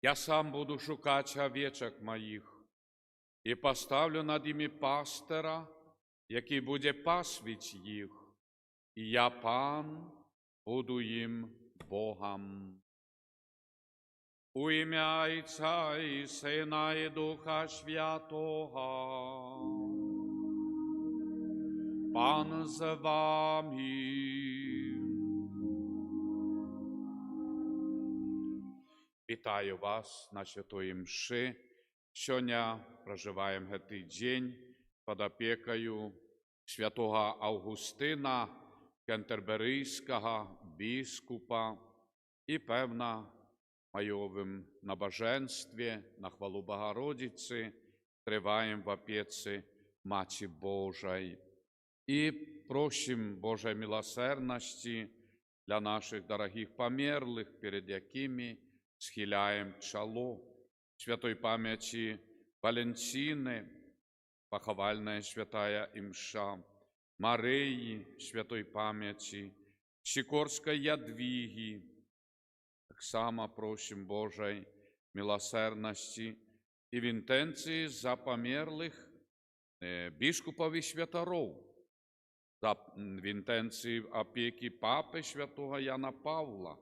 Я сам буду шукати овечок моїх і поставлю над ними пастира, який буде пасвіть їх, і я, Пан, буду їм Богом. У ім'я Отця і Сина і Духа Святого. Пан з вами. Вітаю вас на святої мши. Сьогодні проживаємо цей день під опікою святого Августина, кентерберійського біскупа, і, певно, майовим набоженстві на хвалу Богородиці триваємо в опеці Маті Божої. І просим Божої милосердності для наших дорогих померлих, перед якими схиляємо чоло. Святой памяти Валентины, поховальная святая имша, Марии, святой памяти, Сикорской Ядвиги. Так само просим Божей милосердности и в интенции за померлых бишкупов и святоров, в интенции опеки Папы святого Яна Павла,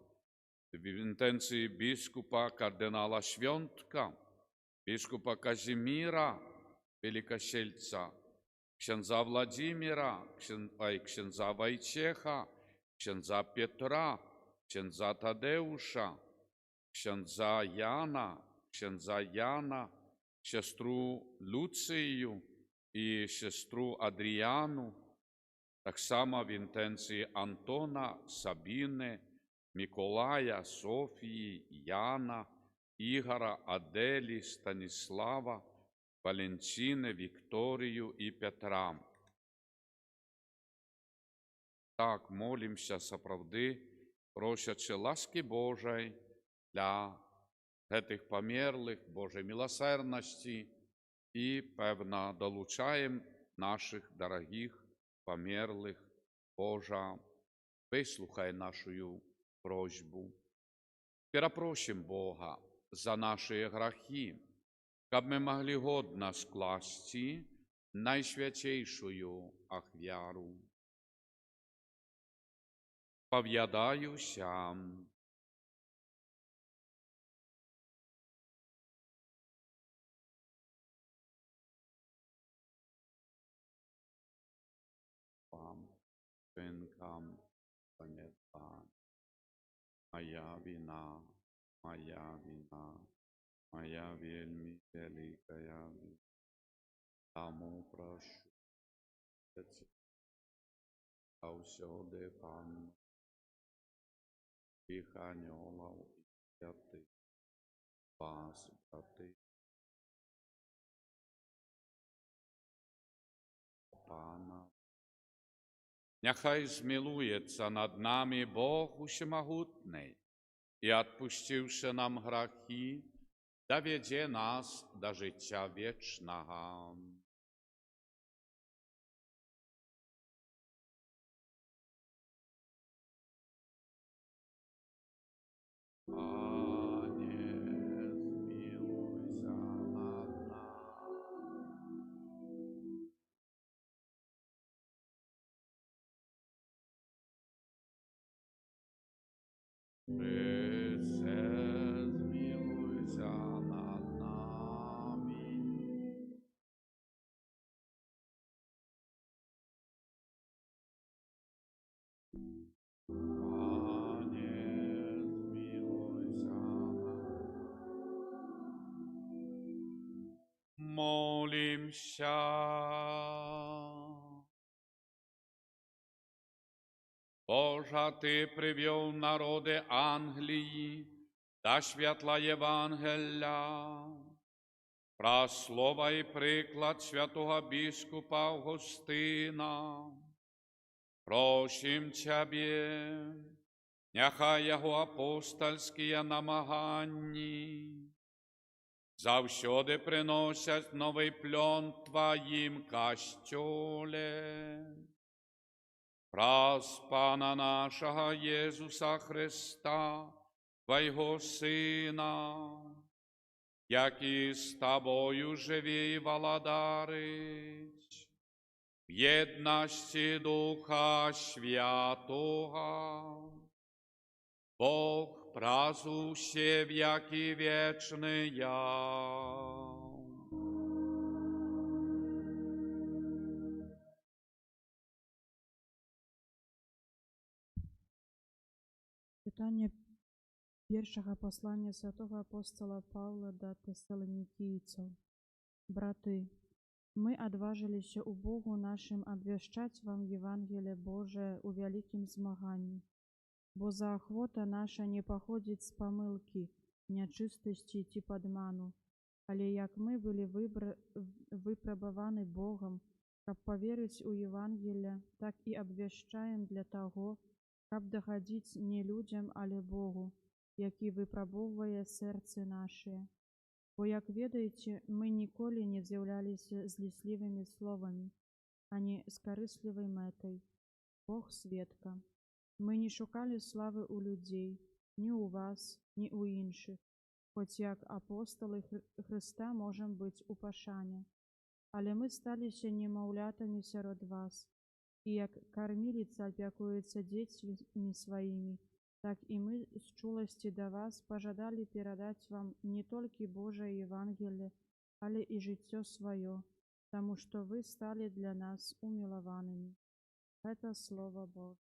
в інтенції біскупа кардинала Швьонтка, біскупа Казіміра Великосельця, ксенза Владимира, ксенза Войчеха, ксенза Петра, ксенза Тадеуша, ксенза Яна, сестру Люцію і сестру Адріану, так само в інтенції Антона, Сабіни, Миколая, Софії, Яна, Ігора, Аделі, Станіслава, Валентини, Вікторію і Петра. Так, молимося соправди, просячи ласки Божої для цих померлих, Божої милосердності і, певно, долучаємо наших дорогих померлих. Божа, вислухай нашу просьбу. Перепросим Бога за наши грехи, как мы могли годно скласти найсвятейшую ахвяру. Пов'ядаюся. Вам, синкам, пам'ятаю. Моя вина, моя вельми великая вина. Тому прошу, а всюди Пан, всіх аньолов і святих, вас, брати, Пана. Нехай змилується над нами Бог Усемогутний, і, відпустивши нам грехи, доведе нас до життя вічного. Пане, змилуйся над нами. Христе, змилуйся над нами. Пане, змилуйся над нами. Молимся. Божа, Ти привів народи Англії до святла Євангелія. Про слово і приклад святого біскупа Августина. Просим Тебе, нехай його апостольські намагання завсюди приносять новий плон Твоїм костюле. Праз Пана нашого Єсуса Христа, Твоего Сина, які з тобою живі і володарить, в єдності Духа Святого, Бог празднуще веки вечные. Читання першого послання святого апостола Павла до Тессалоникийцев. Браты, мы отважились у Богу нашим обвещать вам Евангелие Божие у великим змагании, бо заохота наша не походит с помылки, нечистости ті подману, але як ми были выпробованы Богом, как поверить у Евангелия, так и обвещаем для того, каб догодить не людям, але Богу, які випробовує серце наше. Бо, як ведаєте, ми ніколи не з'являлися злісливими словами, ані з корисливою метою. Бог свідка. Ми не шукали слави у людей, ні у вас, ні у інших, хоч як апостоли Христа можем бути у пошані. Але ми сталися немовлятами серед вас, і як кормилиця опікується дітьми своїми, так і ми з чулості до вас пожадали передати вам не тільки Божие Євангелие, але і життя своє, тому що ви стали для нас умилованими. Это Слово Божье.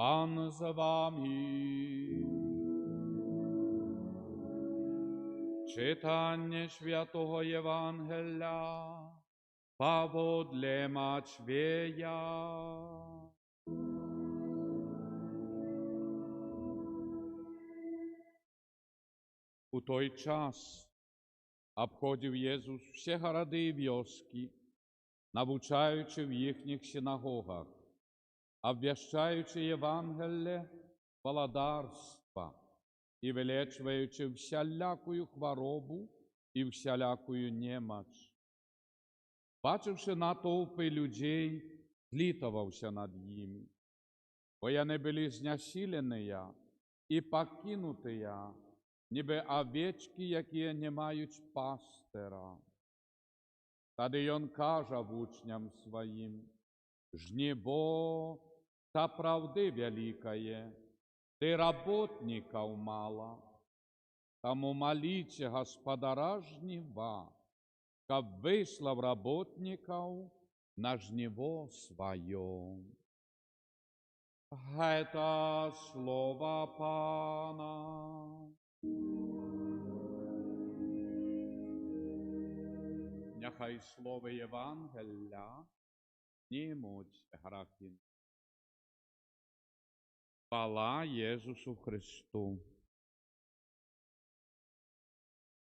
Пан з вами. Читання Святого Євангелія поводле Матвея. У той час обходив Єсус всі городи і вьоски, навчаючи в їхніх синагогах, обвящаючи Євангеліє володарства і вилечуючи всялякую хворобу і всялякую немач. Бачивши натовпи людей, злітувався над ними, бо вони були знесилені і покинуті, ніби овечки, які не мають пастира. Тоді він каже учням своїм: «Жнебо та правди великое, ти работников мало, тому молите Господара жнива, как выслав работников на жниво свое». Это слово Пана. Нехай слово Євангелія знімуть грахи. Хвала Єсусу Христу.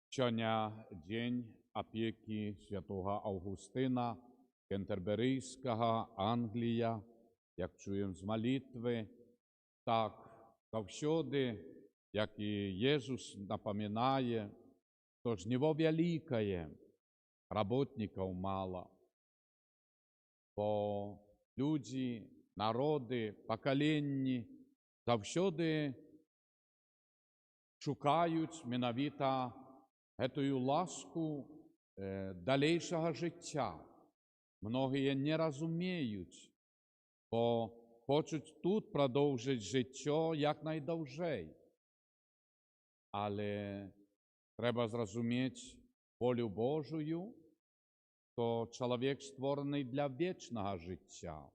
Сьогодні день опіки святого Августина Кентерберійського, Англія. Як чуємо з молитви, так завсюди, як і Єсус напоминає, то ж Него великое, работников мало. Бо люди, народи, покоління завсюди шукають менавіта эту ласку дальнейшего життя. Многие не розуміють, бо хочуть тут продовжити життя якнайдовшей. Але треба зрозуміти волю Божою, то чоловік створений для вічного життя.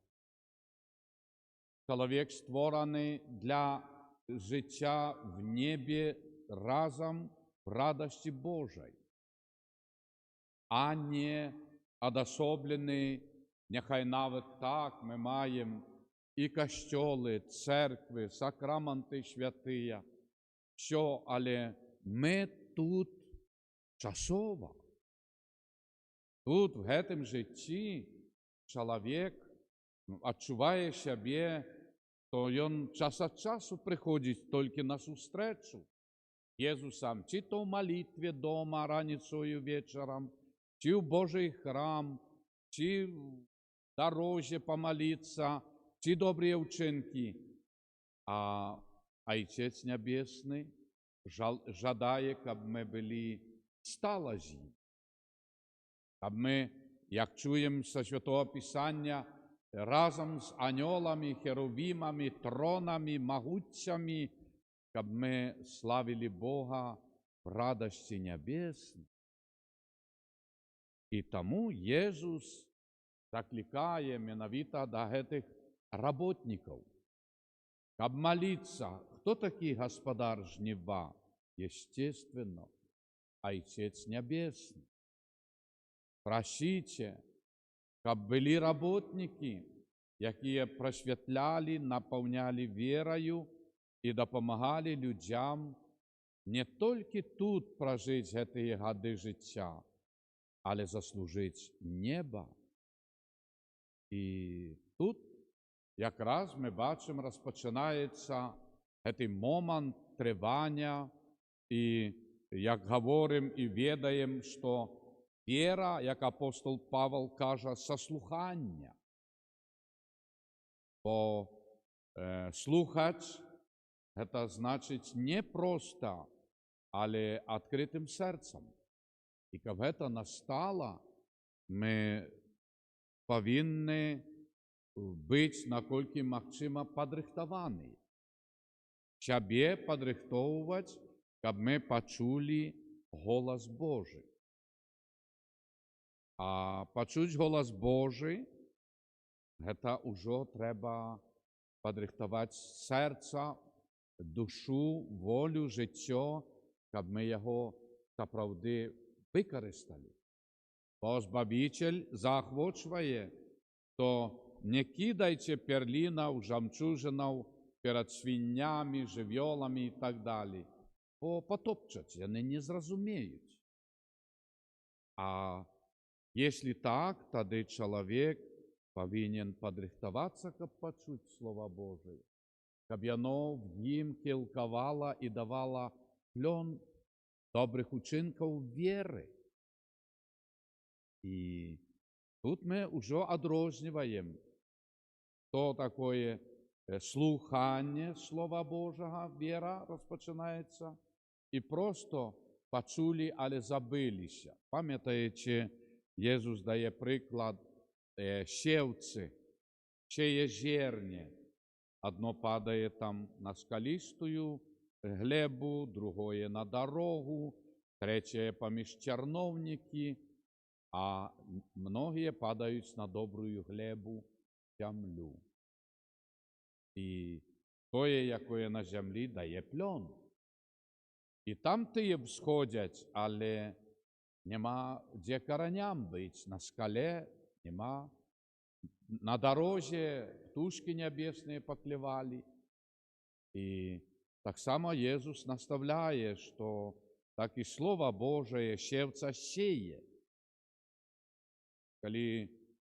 Чоловік створений для життя в небі разом в радості Божій, а не одособлений. Нехай навіть так ми маємо і костьоли, церкви, сакраменти святі, все, але ми тут часово. Тут, в цьому житті, чоловік відчуває себе, то він час від часу приходить тільки на зустрічу Єсусам, чи то в молитві дома раніцею вечором, чи в Божий храм, чи в дорозі помолитися, чи добрі вчинки. А Отець Небесний жадає, щоб ми були стало з ним. Щоб ми, як чуємо зі Святого Писання, разом з ангелами, херувимами, тронами, могутцями, щоб ми славили Бога в радості небесній. І тому Єсус закликає менавіта до цих работників, щоб молитися. Хто такий Господар жнива? Естественно, Отець Небесний. Просите, щоб були работники, які просвітляли, наповняли вірою і допомагали людям не тільки тут прожити ці годи життя, але заслужити небо. І тут якраз ми бачимо, розпочинається цей момент тривання, і як говоримо і відаємо, що віра, як апостол Павел каже, сослухання. Бо слухати, це значить не просто, але відкритим серцем. І коли це настало, ми повинні бути, наскільки можливо, підрихтовані. Себе підрихтовувати, щоб ми почули голос Божий. А почути голос Божий, це вже треба підрихтувати серце, душу, волю, життя, щоб ми його справді використали. Бо Збавитель захвачує, то не кидайте перлинів, жемчужинів перед свинями, живьолами і так далі. потопчать, яны не зразумеюць. А если так, тады чалавек павінен падрыхтавацца, каб пачуць Слова Божие, каб яно в ім кілкавала і давала плён добрых учынкаў веры. І тут мы ўжо адрозніваем, што такое слуханне Слова Божага, вера распачынаецца, і просто пачулі, але забыліся. Памятаеце, Єзус дає приклад севцы, чиє зерня. Одно падає там на скалистую глебу, другое на дорогу, третє поміж черновники, а многие падають на добрую глебу, землю. І тое, якое на землі, дає пльон. І там тие всходять, але нема де короням бить, на скале нема. На дорозі птушки небесні поклевали. І так само Єсус наставляє, що так і Слово Божие севца сеє. Коли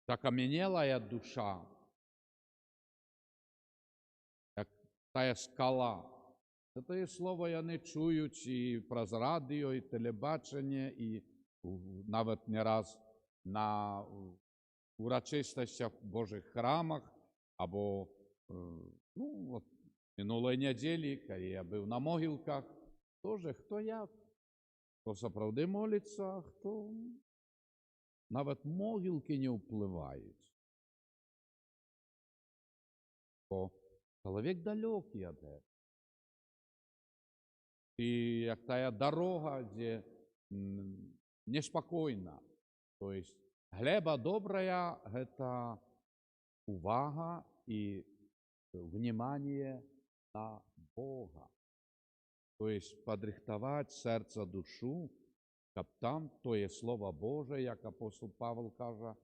закаменелая душа, як тая скала, це слово яны чують і праз радіо, і телебачення, і навіть не раз на урочистостях в Божих храмах, або от минулої неділі, коли я був на могилках, теж хто як, хто справді молиться, хто навіть могилки не впливають. Бо чоловік далекий від цього. І як тая дорога, де неспокойно. То есть глеба добрая – это увага и внимание на Бога. То есть подрихтовать сердце, душу, как там тое Слово Божие, як апостол Павел каже,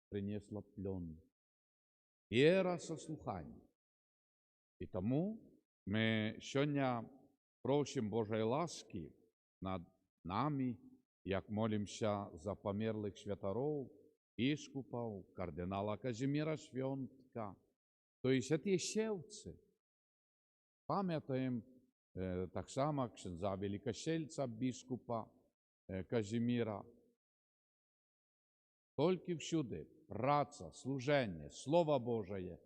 принесло плен. Вера со слухання. І тому ми сьогодні просимо Божої ласки над нами, як молимся за померлих святоров, біскупів, кардинала Казиміра Свентка. То есть ці севці. Пам'ятаємо так само ксенза Великосельця, біскупа Казиміра. Тільки всюди праця, служення, Слово Божие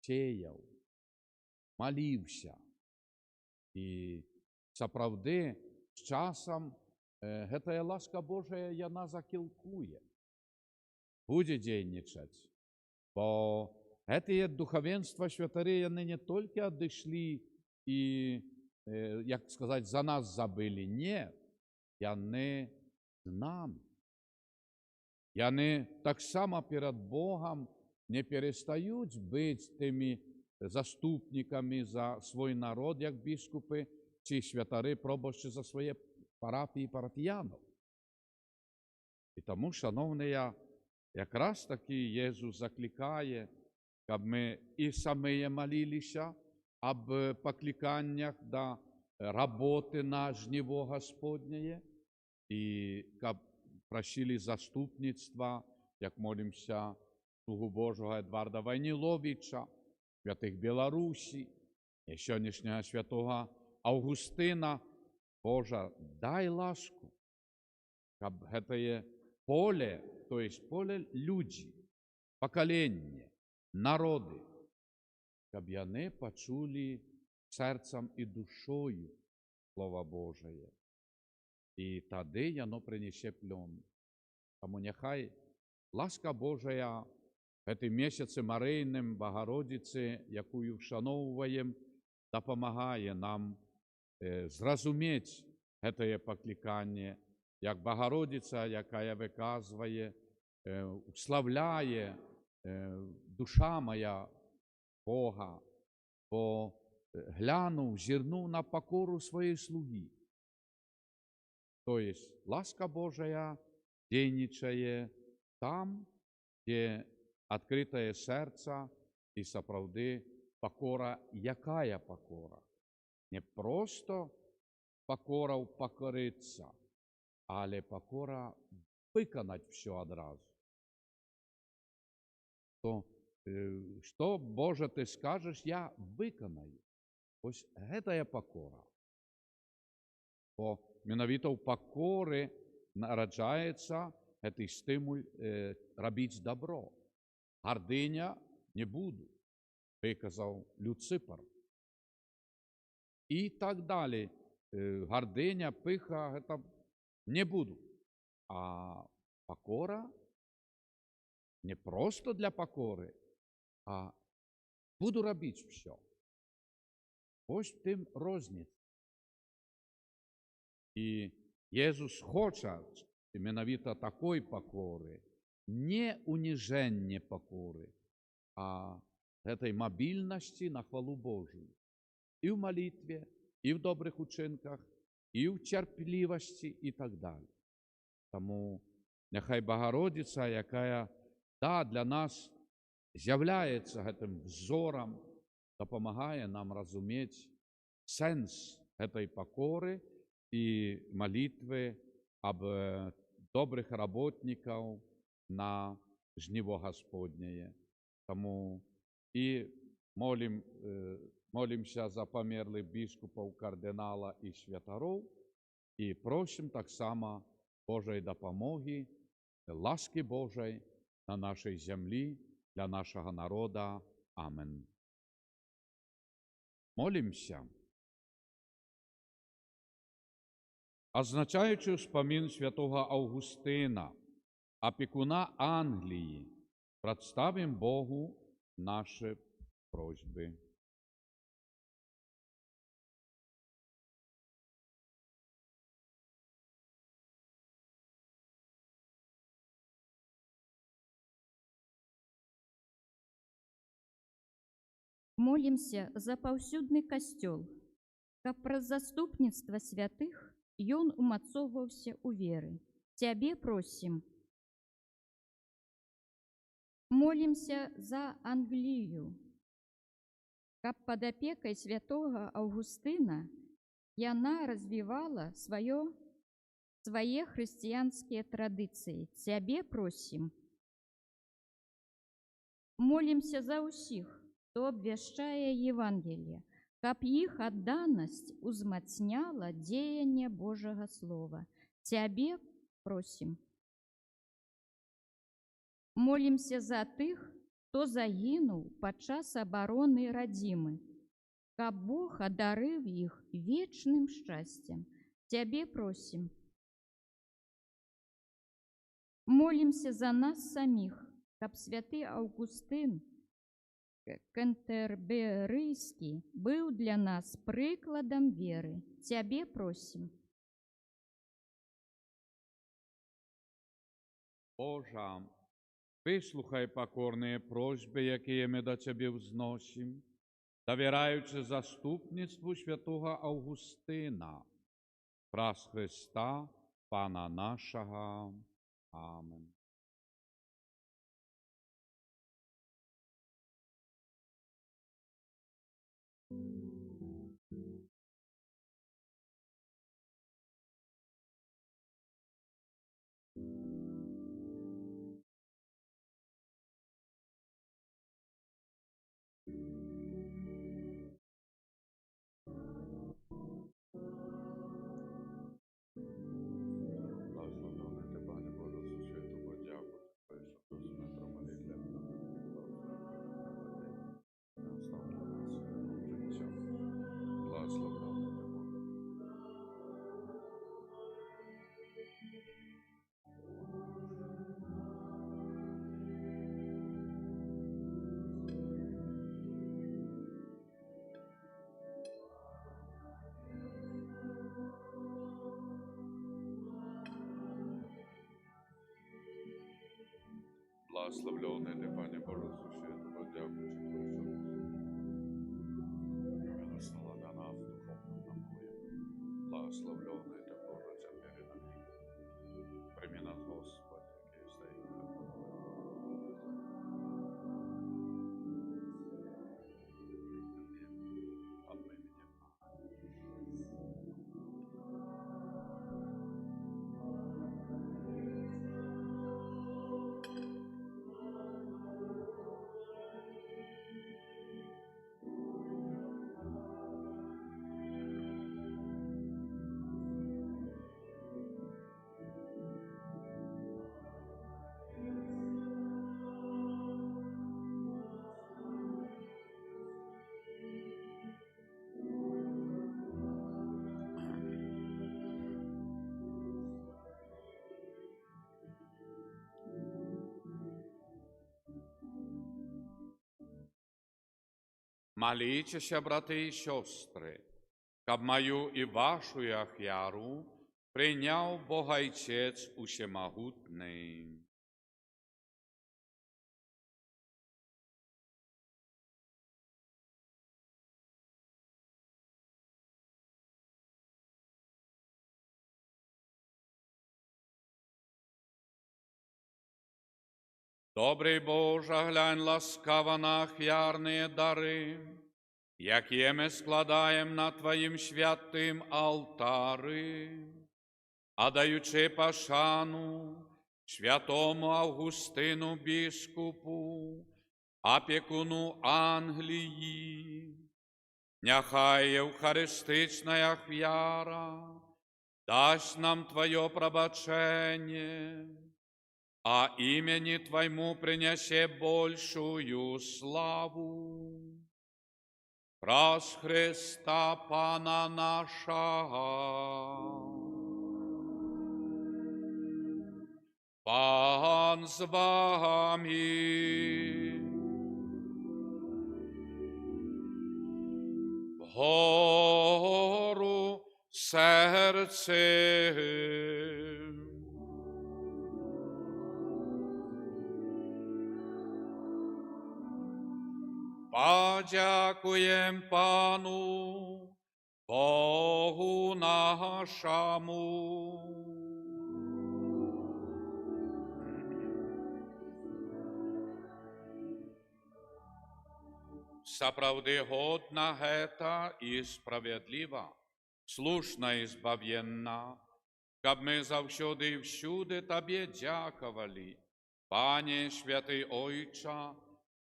сеяв, молився. І справді з часом гэтая ласка Божия, яна закілкуе, будзе дзейнічаць. Бо гэтые духовенства святары, яны не толькі адышлі і, як сказаць, за нас забылі. Не, яны з нами. Яны таксама перад Богом не перестаюць быць тымі заступниками за свой народ, як біскупи, ці святари, пробощі за своє парафії, парафіянов. І тому, шановні, якраз таки Єсус закликає, щоб ми і самі молилися об покликаннях до роботи на жниво Господнє, і щоб просили заступництва, як молимося слугу Божого Едварда Войниловича, святих Білорусі, і сьогоднішнього святого Августина. Боже, дай ласку, щоб це поле, то есть поле люди, покоління, народи, щоб вони почули серцем і душою Слово Божие. І тоді воно принесе плон. Тому нехай ласка Божия в эти місяці Марійним, Богородиці, яку вшановуємо, допомагає нам зрозуміти це покликання, як Богородиця, яка виказує, уславляє душа моя Бога, бо глянув, зірнув на покору своєї слуги. То есть ласка Божия дейничає там, де відкрите серце і справді покора. Якая покора? Не просто покора покориться, але покора виконати все одразу. То, що, Боже, ти скажеш, я виконаю. Ось гэта є покора. Бо менавіта ў пакоры нараджаецца гэты стымуль рабіць добро. Гардыня не буду, выказаў Люцыпар. І так далі. Гардыня, пыха, гэта не буду. А пакора не просто для пакоры, а буду рабіць все. Ось в тым розніца. І Єсус хоча менавіта такой пакоры, не уніжэнне пакоры, а гэтай мабільнасці на хвалу Божую. І ў малітве, і ў добрых учынках, і ў цярплівасці і так далі. Таму няхай Багародзіца, якая, для нас з'яўляецца гэтым взорам, дапамагае нам разумець сэнс гэтай пакоры і малітвы аб добрых работнікаў на жніво Гасподняе. Таму і молімся за памерлых біскупаў, кардынала і святароў і просім таксама Божай дапамогі, ласкі Божай на нашай зямлі, для нашага народа. Амен. Молімся. Азначаючи успамін святого Августина, опікуна Англії, представим Богу наші просьби. Молімся за паўсюдны касцёл, каб праз заступніцтва святых ён умацоўваўся ў веры. Цябе просім. Молімся за Англію, каб пад апекай святога Аўгустына яна развівала свае хрысціянскія традыцыі. Цябе просім. Молімся за ўсіх, хто абвяшчае Евангелие, каб іх адданасць узмацняла дзеянне Божага Слова. Цябе просім. Молімся за тых, хто загінуў падчас абароны радзімы, каб Бог адарыў іх вечным шчасцем. Цябе просім. Молімся за нас саміх, каб святы Аўгустын Кэнтэрберыйскі быў для нас прыкладам веры. Цябе просім. Божа, выслухай пакорныя просьбы, якія мы да Цябе ўзносім, давяраючы заступніцтву святога Аўгустына, праз Христа, Пана нашага. Амен. Благословленный ты, Пане Боже, существу, дякую Тебе, что милостила для нас духовным напоем. Благословленный ты, Боже, теперь и на век. Прими нас, Господи, який стоїть перед Тобою. От імені Молітеся, брати і сестри, каб мою і вашу ахвяру прийняв Бог Отець Усемогутний. Добрий Боже, глянь ласкаво на ахвярні дари, які ми складаємо на Твоїм святим алтари, а даючи пошану святому Августину біскупу, опікуну Англії, нехай євхаристична ахвяра дасть нам Твоє пробачення, а імені Твоему принесе большую славу. Раз Христа Пана нашого. Пан з вами. Вгору серцем. Подякуєм Пану, Богу нашому. Справді годна гета і справедлива, слушна і збав'єнна, каб ми завсюди і всюди Тобі дякували, Пане святий Ойча,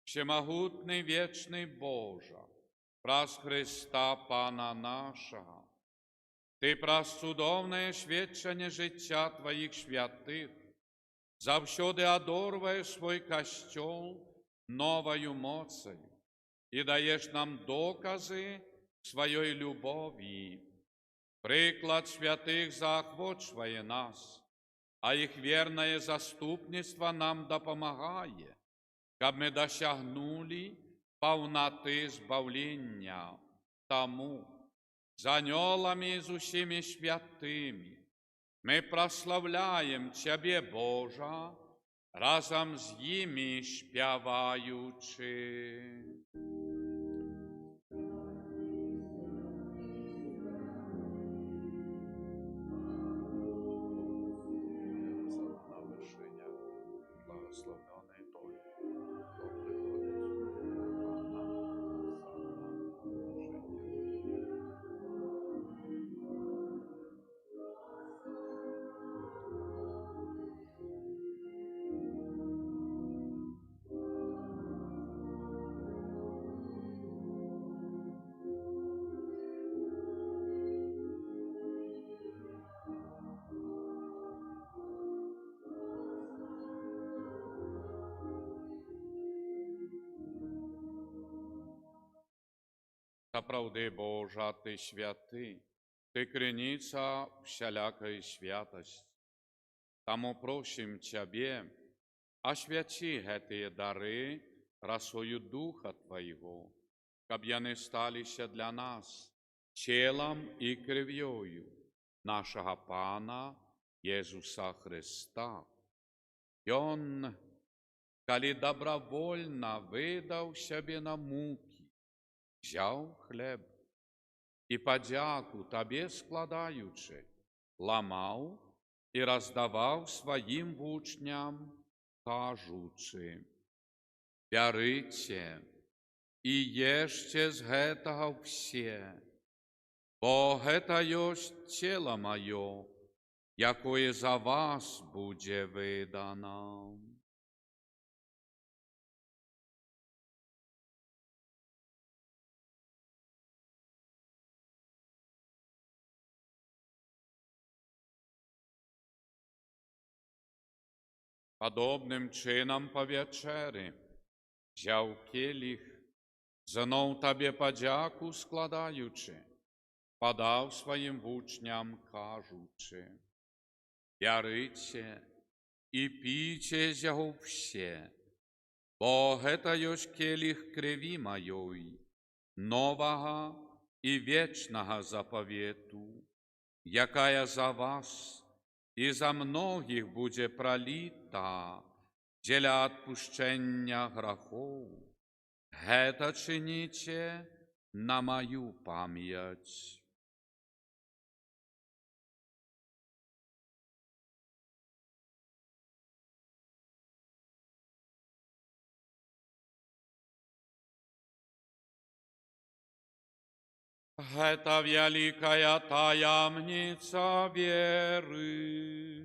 всемогутний вічний Боже, праз Христа Пана нашого. Ти праз чудовне свідчення життя Твоїх святих завсюди одорваєш свій костюл новою моцею і даєш нам докази своєї любові. Приклад святих заохочує нас, а їх вірне заступництво нам допомагає, каб ми досягнули повноти збавлення. Тому з анgelами і з усіми святими ми прославляємо Тебе, Боже, разом з ними співаючи. Благословенный Той, кто Правди Божа, Ти святий, Ти криниця всялякої святості. Тому просим Тебе, освяти эти дары росою Духа Твоего, каб яны сталися для нас телом і кров'ю нашого Пана Єсуса Христа. І Он, коли добровольно видав себе на муки, взяв хлеб і подяку Тобі складаючи, ламав і роздавав своїм учням, кажучи: «Берите і єжте з гетого все, бо гета єсть тіло моє, якое за вас буде видано». Подобним чином по вечері взяв келих, знов Тобі подяку складаючи, подав своїм учням, кажучи: «Берите і пійте з його все, бо гета єсть келих крові моєї, нового и вечного заповету, якая за вас и за многих буде пролита для отпущения грехов. Это чините на мою память. Это великая таямница веры.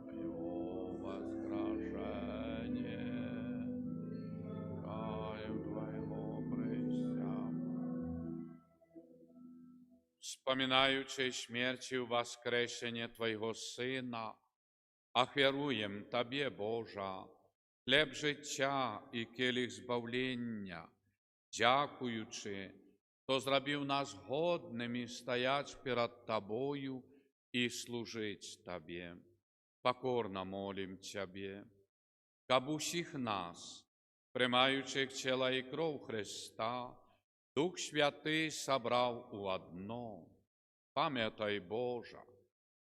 Твое возграждение, краю Твоего присям. Вспоминаючи смертью воскрешение Твоего Сына, ахвяруєм Табі, Божа, хліб життя і келих збавлення, дякуючи, хто зробив нас годними стоять перед Тобою і служить Тобі. Покорно молим Тебе, каб усіх нас, приймаючих тіла і кров Христа, Дух Святий собрав у одно. Пам'ятай, Божа,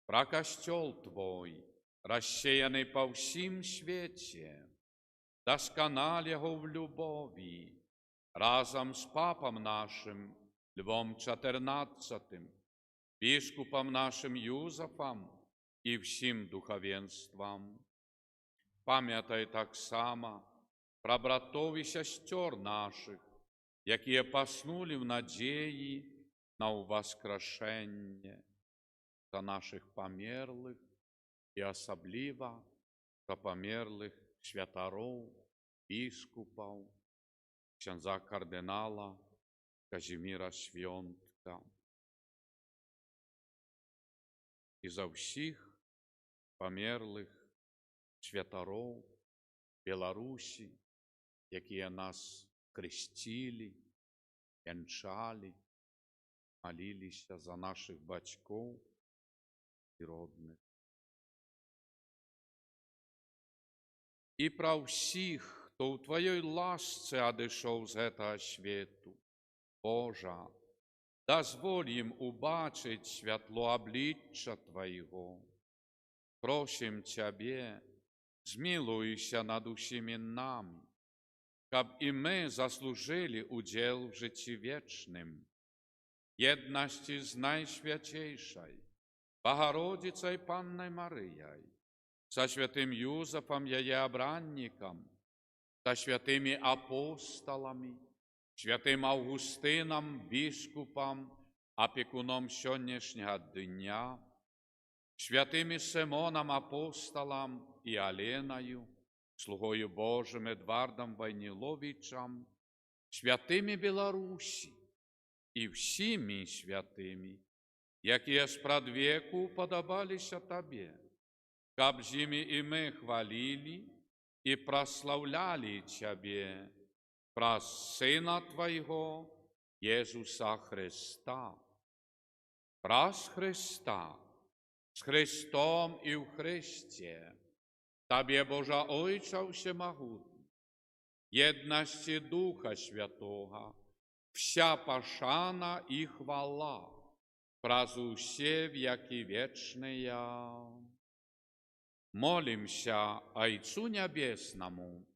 про костел Твой, рассеянный по всім свете, досконал его в любови, разом с папом нашим Львом XIV, бискупом нашим Юзефом и всім духовенством. Пам'ятай так само про братов и сестер наших, які поснули в надії на воскрешення, за наших померлих, і особливо за померлих святаров, біскупів, ксенза кардинала Казіміра Свйонтка. І за всіх померлих святаров Білорусі, які нас крестили, вінчали, молилися за наших батьків і родних. І про всіх, хто у Твоїй ласці одійшов з этого світу. Божа, дозволь їм убачить світло обличчя Твоєго. Просим Тебе, змилуйся над усіми нами, каб і ми заслужили уділ в житті вічним, єдності з Найсвятейшою Богородицей Панной Марією, со святым Юзефом, ее обранником, со святыми апостолами, святым Августином, біскупом, опекуном сьогоднішнього дня, святыми Симоном апостолом и Оленою, слугою Божим Эдвардом Войниловичем, святыми Беларусі и всіми святыми, які спрадвеку подобалися Тобі, каб з ними і ми хвалили і прославляли Тебе, про Сина Твоего, Єсуса Христа. Праз Христа, с Христом и в Христе, Тебе, Божа Ойча Всемогутний, єдності Духа Святого, вся пошана и хвала, праз усе веки вечные. Молимся Отцу Небесному,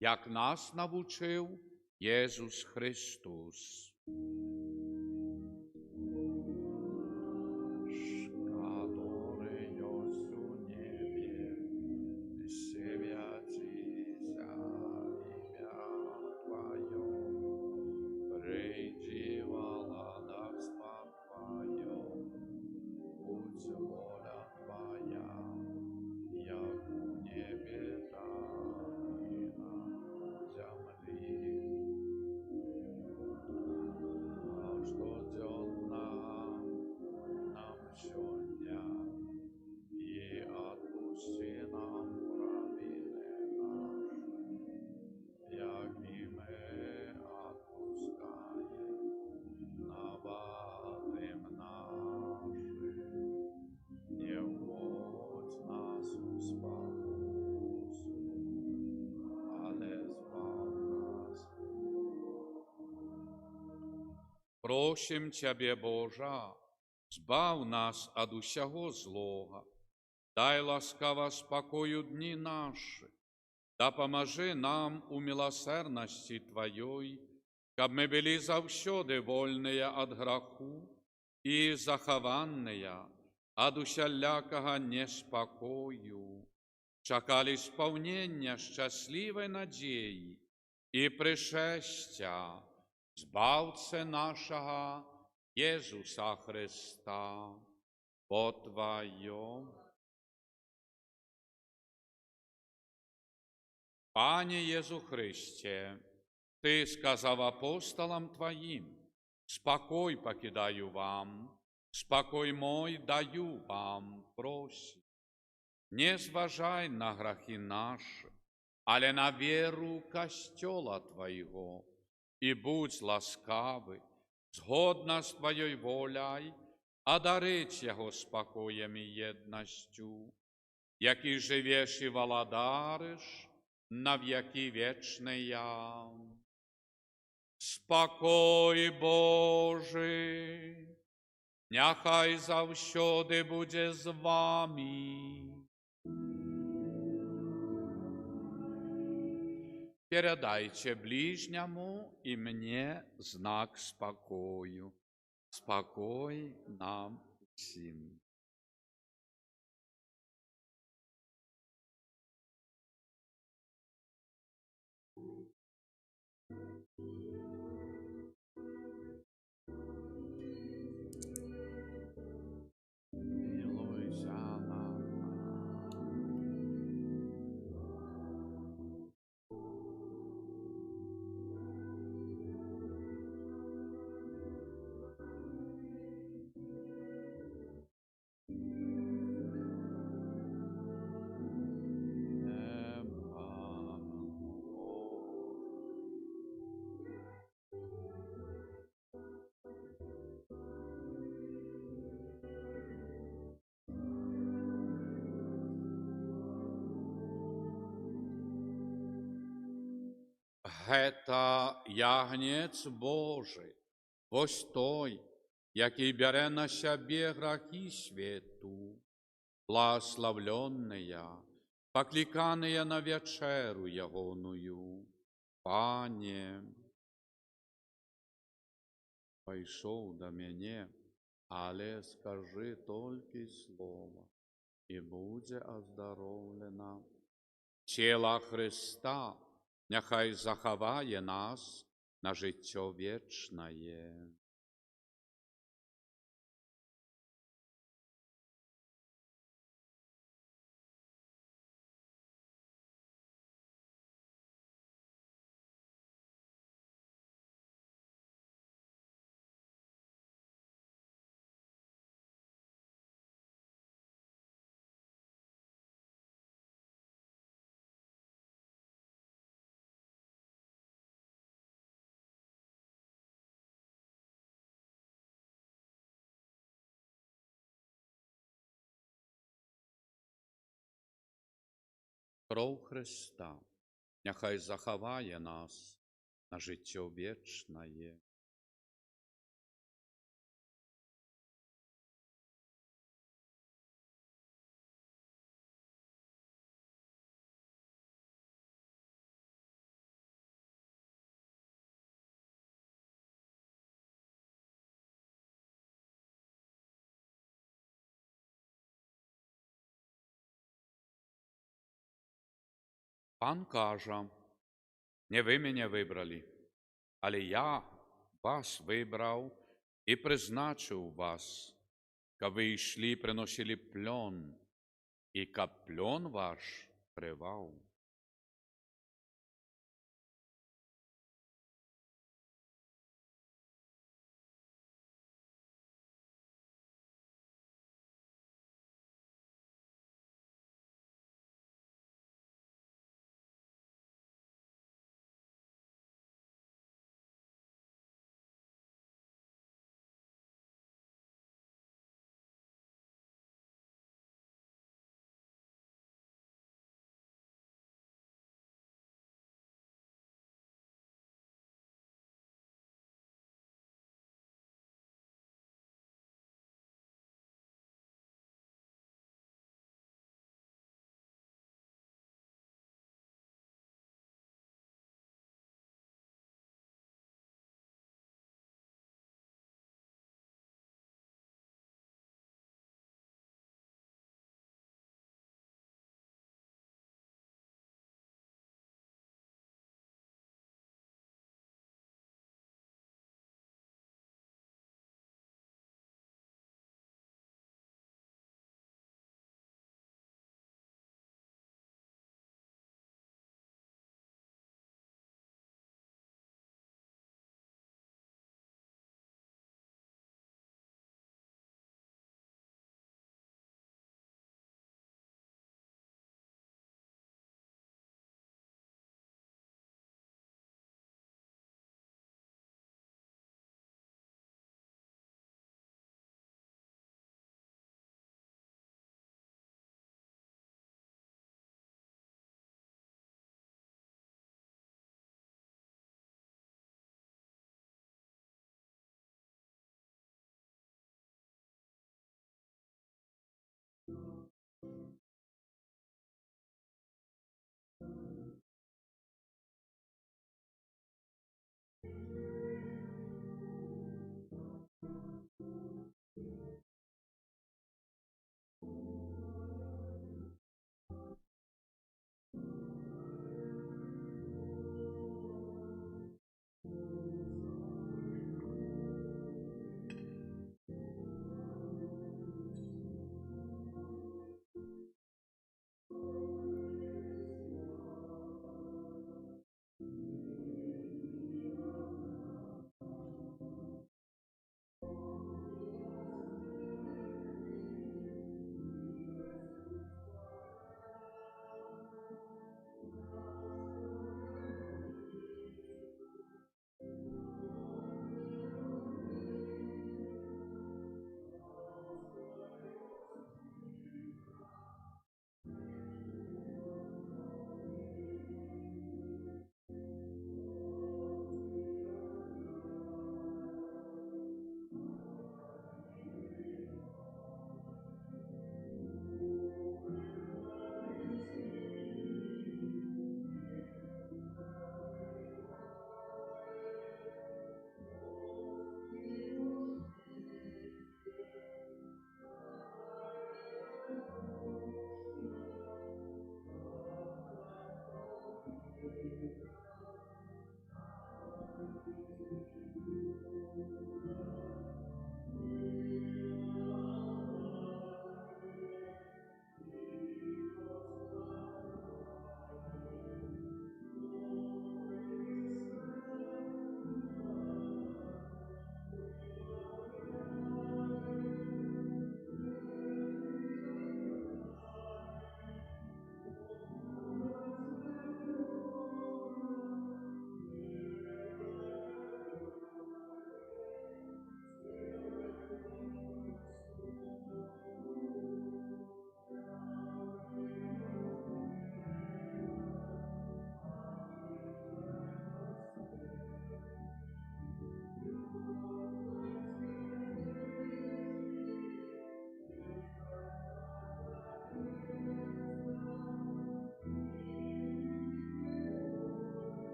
як нас навчив Єсус Христос. Который есть у небе, святится имя Твое, приди владарство Твое, будь воля Твоя, як у небе, так и на земле. Наш просім Цябе, Божа, збав нас ад усяго злога, дай ласкава спакою дні нашы, дапамажы нам у міласэрнасці Тваёй, каб мы былі заўсёды вольныя ад граху і захаваныя ад усялякага неспакою, чакалі спаўнення шчаслівай надзеі і прышэсця Збаўцы нашага Езуса Христа, по Твоё. Пане Єзу Христе, Ти сказав апостолам Твоїм: спокой покидаю вам, спокой мой даю вам, просі. Не зважай на грахи наші, але на віру костёла Твоего, і будь ласкавий, згодна з Твоєю волей, одарить його спокоєм і єдністю, який живеш і володариш на віки вічния. Спокой Божий, нехай завсюди буде з вами. Передайте ближнему и мне знак спокою. Спокой нам всем. Милуйся над Гэта ягнец Божий, вось той, який бере на себе грахи свету, благословленные, покликанные на вечеру ягоную. Пане, пайшов до мене, але скажи тільки слово, і буде оздоровлена. Тіло Христа нехай заховає нас на життя вічне. Кров Христа нехай заховає нас на життя вічне. Пан каже: не ви мене вибрали, але я вас вибрав і призначив вас, каб ви йшли, приносили плон, і каб плон ваш тривав.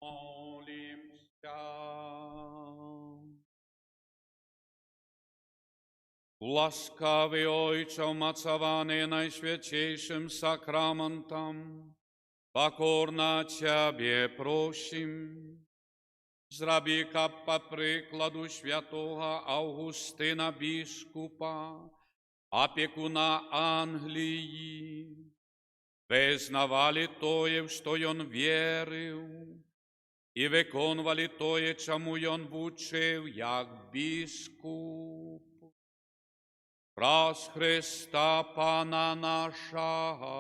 Молимся. Ласкавый Ойче, умацованный Наисвятейшим сакраментом, покорно Тебе просим, зраби-ка по прикладу святого Августина біскупа, опекуна Англии, визнавали тое, что он верил, и виконували тое, чему он вучив, як біскуп. Праз Христа Пана нашого.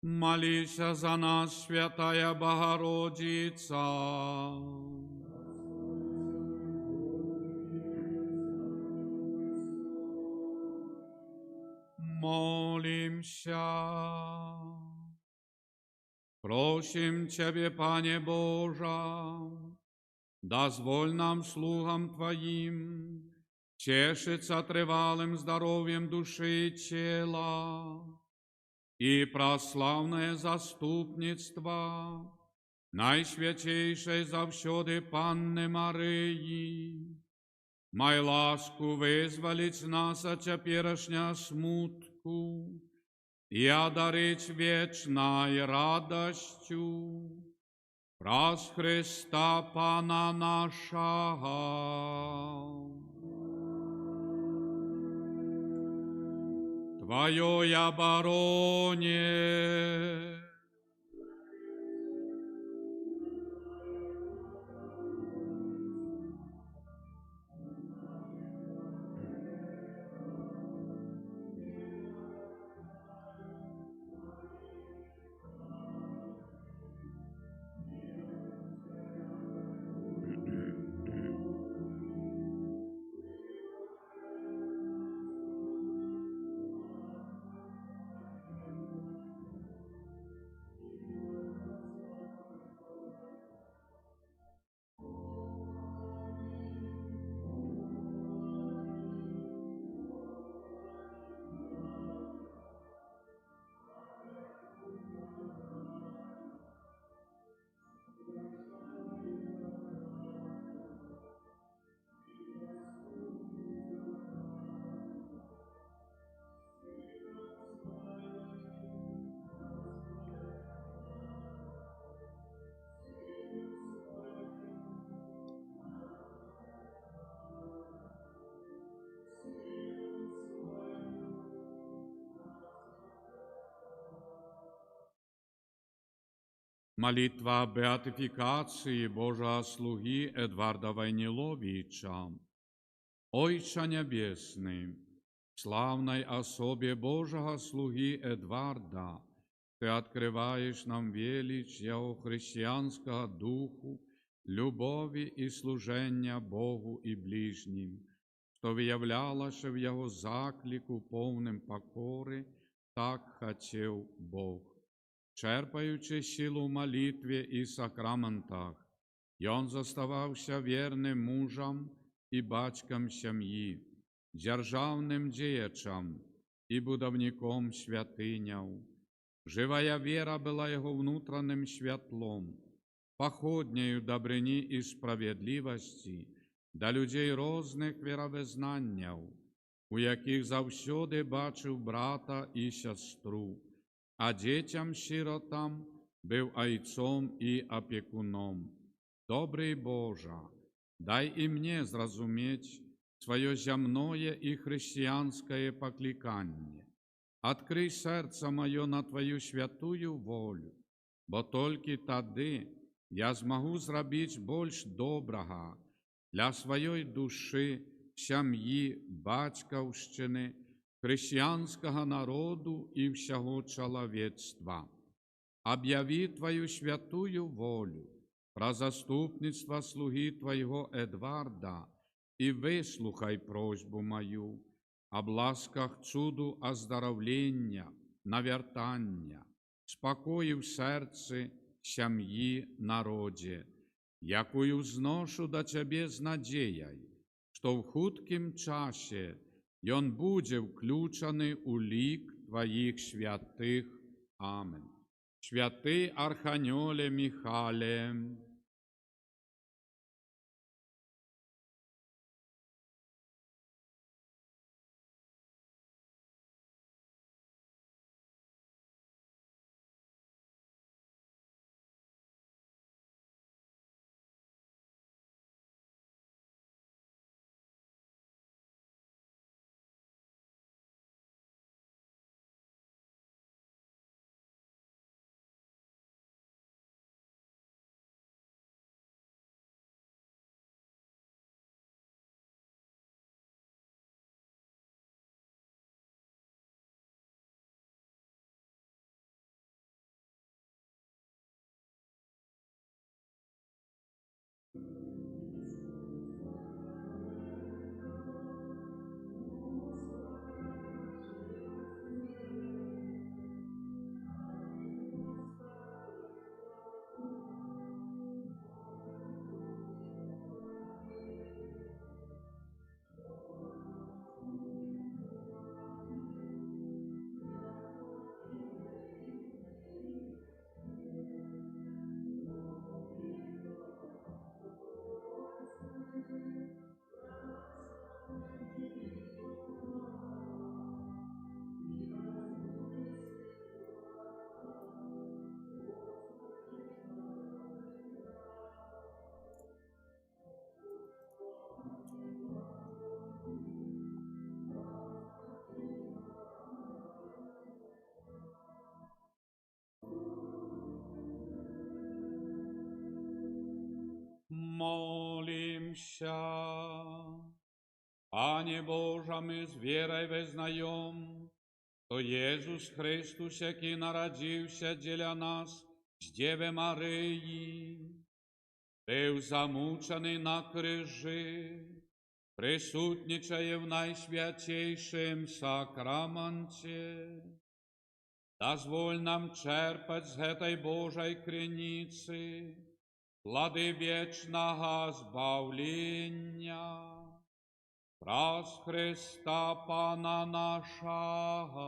Молися за нас, Святая Богородица. Молимся. Просим Тебе, Пане Божа, дозволь нам, слугам Твоим, чешется тревалым здоровьем души и тела, и прославное заступництво Найсвятейшей завсёды Панны Марии, май ласку вызволить нас от теперешня смутку и одарить вечной радостью праз Христа Пана нашего. Твоей обороне молитва беатификации Божьего слуги Эдварда Войниловича. Отче Небесный, в славной особе Божьего слуги Эдварда Ты открываешь нам величь Его христианского духу, любови и служения Богу и ближним, что выявлялось в Его заклику повним покори, так хотел Бог. Черпаючи силу в молитве и сакраментах, и он заставався верным мужем и батьком семьи, державным деячем и будовником святыняв. Живая вера была его внутренним святлом, походнею добрыни и справедливости до людей розных веровизнанняв, у яких завсёди бачив брата і сестру, а дітям-сиротам був айцом і опікуном. Добрий Боже, дай и мне зразуметь свое земное и христианское покликание. Открий серце мое на Твою святую волю, бо тільки тоді я змогу зробити більш доброго для своєї душі, сім'ї, батьківщини, християнского народу и всего человечества. Объяви Твою святую волю про заступництво слуги Твоего Эдварда и выслухай просьбу мою об ласках чуду оздоровления, навертания, спокою в сердце, семьи, народе, якую зношу до Тебе з надеей, что в хутким часе и он буде включений у лік Твоїх святих. Амин. Святий Арханьоле Михале, Помолимся. Пане Боже, ми з вірою визнаєм, то Єсус Христос, який народився для нас з Діви Марії, був замучений на крижі, присутнічає в найсвятейшем сакраменті. Дозволь нам черпать з этой Божой криниці плоди вічного збавлення. Раз Христа Пана нашого.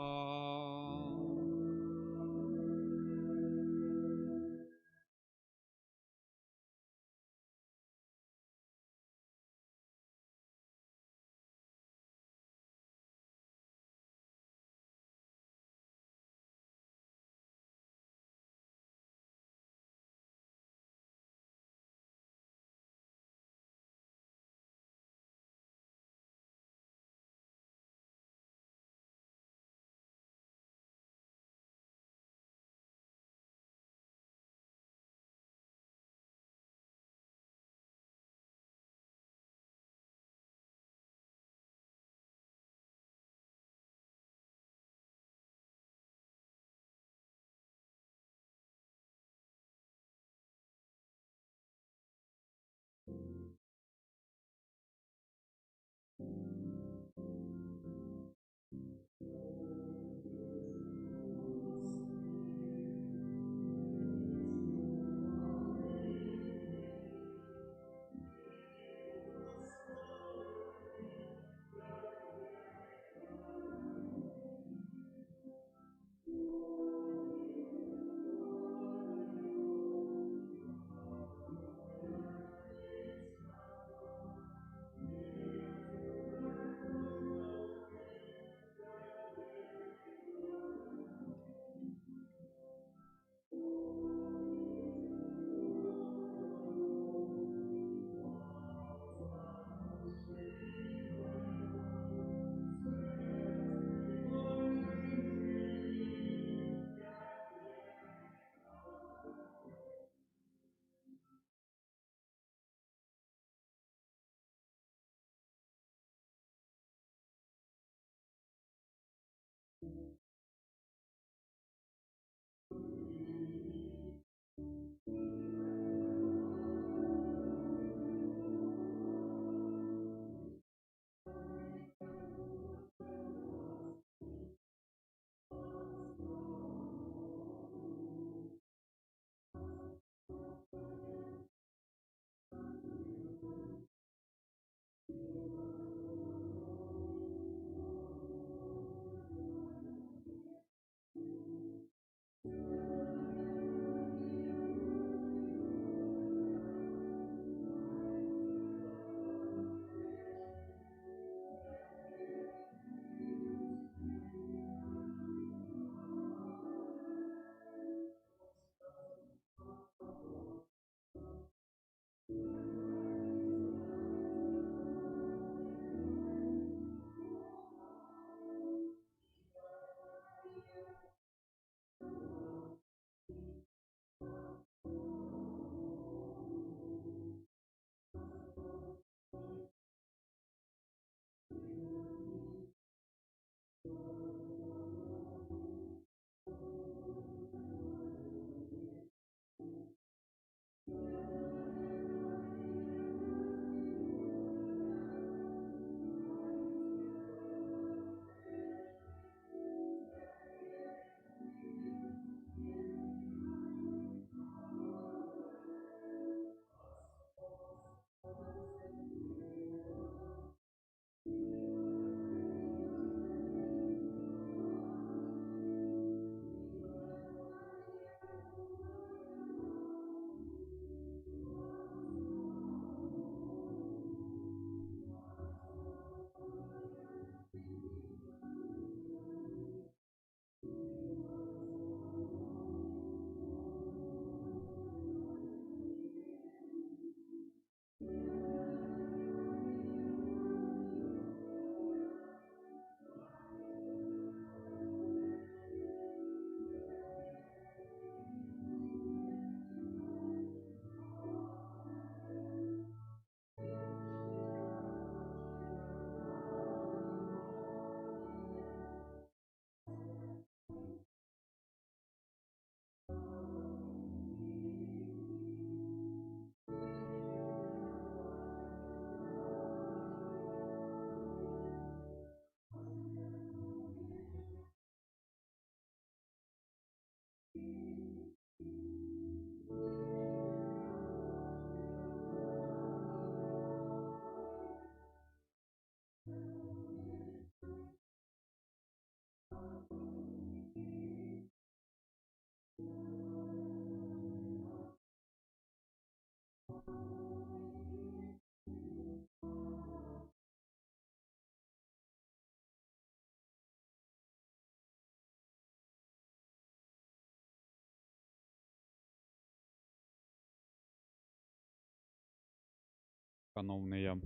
Шановні,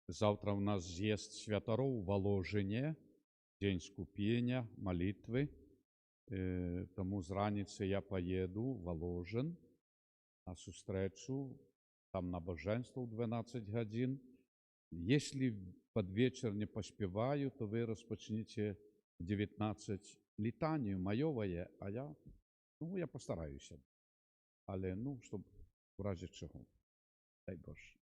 завтра у нас з'їзд святаров Воложення, День скупіння, молитви. Тому зраніці я поїду в Воложин на зустрічу, там набожество в 12 годин. Если под вечер не поспеваю, то вы розпочнете в 19 літанію майове, а я постараюся. Але, щоб в разі чого. Дай Боже.